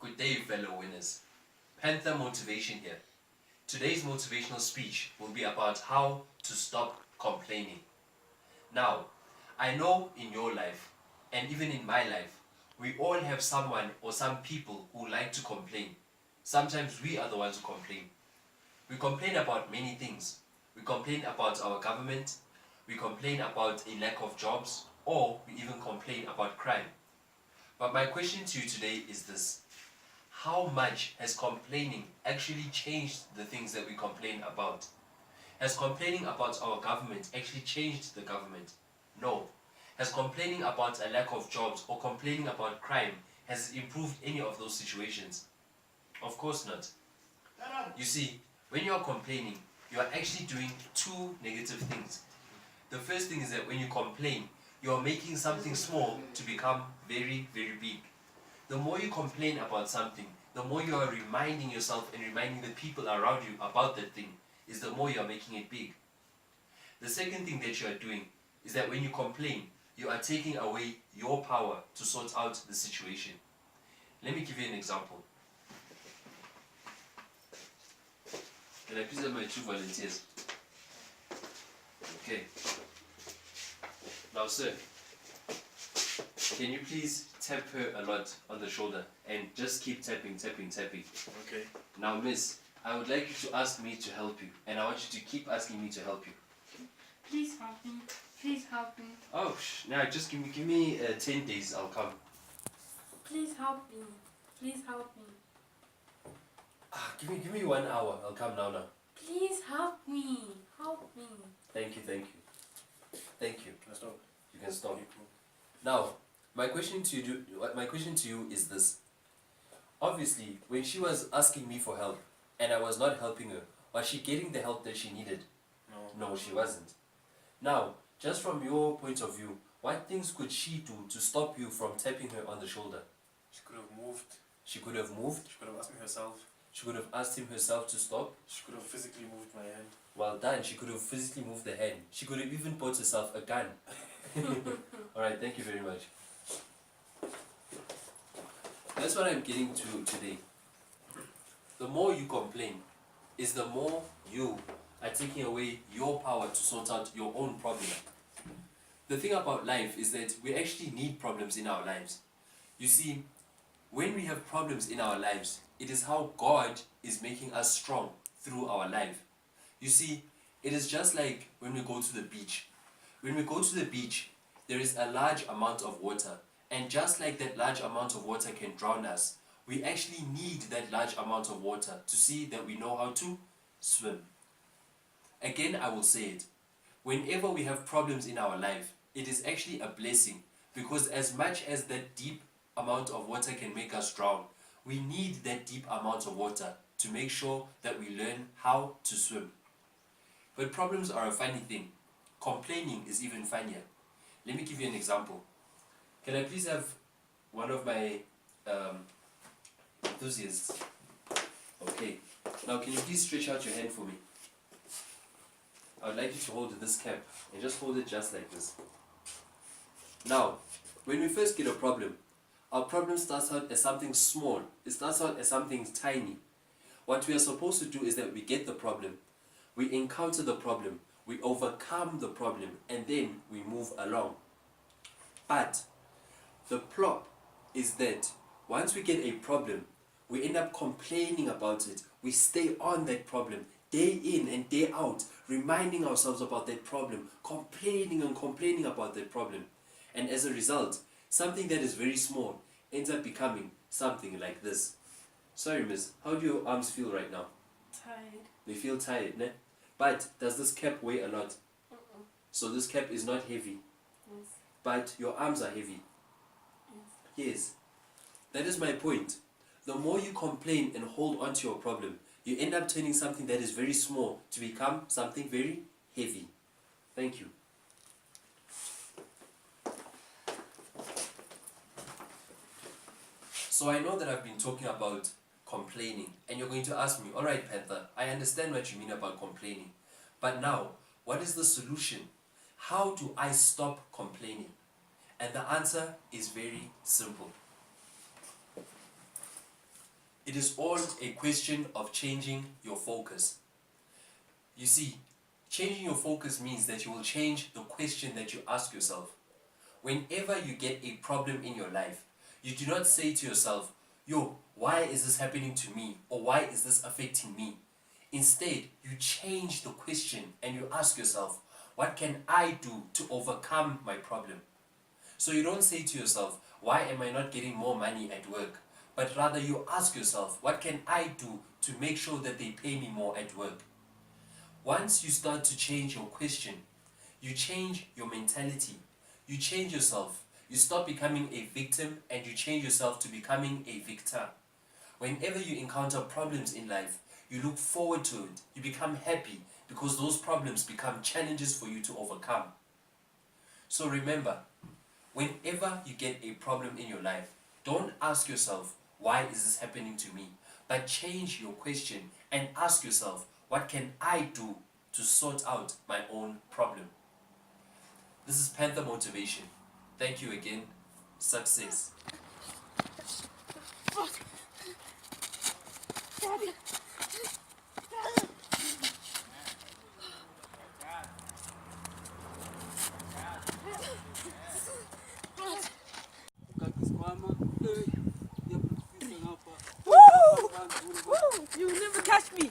Good day, fellow winners. Panther motivation here. Today's motivational speech will be about how to stop complaining. Now, I know in your life, and even in my life, we all have someone or some people who like to complain. Sometimes we are the ones who complain. We complain about many things. We complain about our government, we complain about a lack of jobs, or we even complain about crime. But my question to you today is this: how much has complaining actually changed the things that we complain about? Has complaining about our government actually changed the government? No. Has complaining about a lack of jobs or complaining about crime, has it improved any of those situations? Of course not. You see, when you are complaining, you are actually doing two negative things. The first thing is that when you complain, you are making something small to become very, very big. The more you complain about something, the more you are reminding yourself and reminding the people around you about that thing, is the more you are making it big. The second thing that you are doing is that when you complain, you are taking away your power to sort out the situation. Let me give you an example. Can I please have my two volunteers? Okay. Now, sir, can you please tap her a lot on the shoulder and just keep tapping, tapping, tapping? Okay. Now, miss, I would like you to ask me to help you, and I want you to keep asking me to help you. Please help me. Please help me. Oh, now just give me 10 days, I'll come. Please help me. Please help me. Give me 1 hour, I'll come now. Please help me. Help me. Thank you. Thank you. Can I stop? You can stop. Now, my question to you is this. Obviously, when she was asking me for help, and I was not helping her, was she getting the help that she needed? No, she wasn't. Now, just from your point of view, what things could she do to stop you from tapping her on the shoulder? She could have moved. She could have moved. She could have asked me herself. She could have asked him herself to stop. She could have physically moved my hand. Well done. She could have physically moved the hand. She could have even bought herself a gun. Alright, thank you very much. That's what I'm getting to today. The more you complain, is the more you are taking away your power to sort out your own problem. The thing about life is that we actually need problems in our lives. You see, when we have problems in our lives, it is how God is making us strong through our life. You see, it is just like when we go to the beach. When we go to the beach, there is a large amount of water. And just like that large amount of water can drown us, we actually need that large amount of water to see that we know how to swim. Again, I will say it. Whenever we have problems in our life, it is actually a blessing, because as much as that deep amount of water can make us drown, we need that deep amount of water to make sure that we learn how to swim. But problems are a funny thing. Complaining is even funnier. Let me give you an example. Can I please have one of my enthusiasts? Okay. Now can you please stretch out your hand for me? I would like you to hold this cap and just hold it just like this. Now, when we first get a problem, our problem starts out as something small. It starts out as something tiny. What we are supposed to do is that we get the problem, we encounter the problem, we overcome the problem, and then we move along. But the plot is that once we get a problem, we end up complaining about it. We stay on that problem day in and day out, reminding ourselves about that problem, complaining and complaining about that problem. And as a result, something that is very small ends up becoming something like this. Sorry, miss, how do your arms feel right now? Tired. They feel tired, ne? But does this cap weigh a lot? So this cap is not heavy. Yes. But your arms are heavy. Yes. Yes. That is my point. The more you complain and hold on to your problem, you end up turning something that is very small to become something very heavy. Thank you. So I know that I've been talking about complaining, and you're going to ask me, alright Panther, I understand what you mean about complaining, but now, what is the solution? How do I stop complaining? And the answer is very simple. It is all a question of changing your focus. You see, changing your focus means that you will change the question that you ask yourself. Whenever you get a problem in your life, you do not say to yourself, yo, why is this happening to me? Or why is this affecting me? Instead, you change the question and you ask yourself, what can I do to overcome my problem? So you don't say to yourself, why am I not getting more money at work? But rather you ask yourself, what can I do to make sure that they pay me more at work? Once you start to change your question, you change your mentality, you change yourself, you stop becoming a victim and you change yourself to becoming a victor. Whenever you encounter problems in life, you look forward to it, you become happy because those problems become challenges for you to overcome. So remember, whenever you get a problem in your life, don't ask yourself, why is this happening to me? But change your question and ask yourself, what can I do to sort out my own problem? This is Panther Motivation. Thank you again. Success. You will never catch me.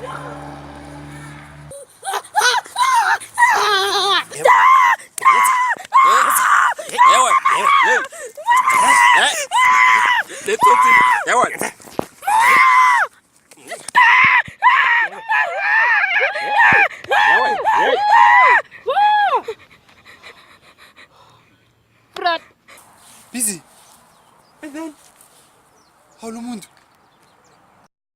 Viva!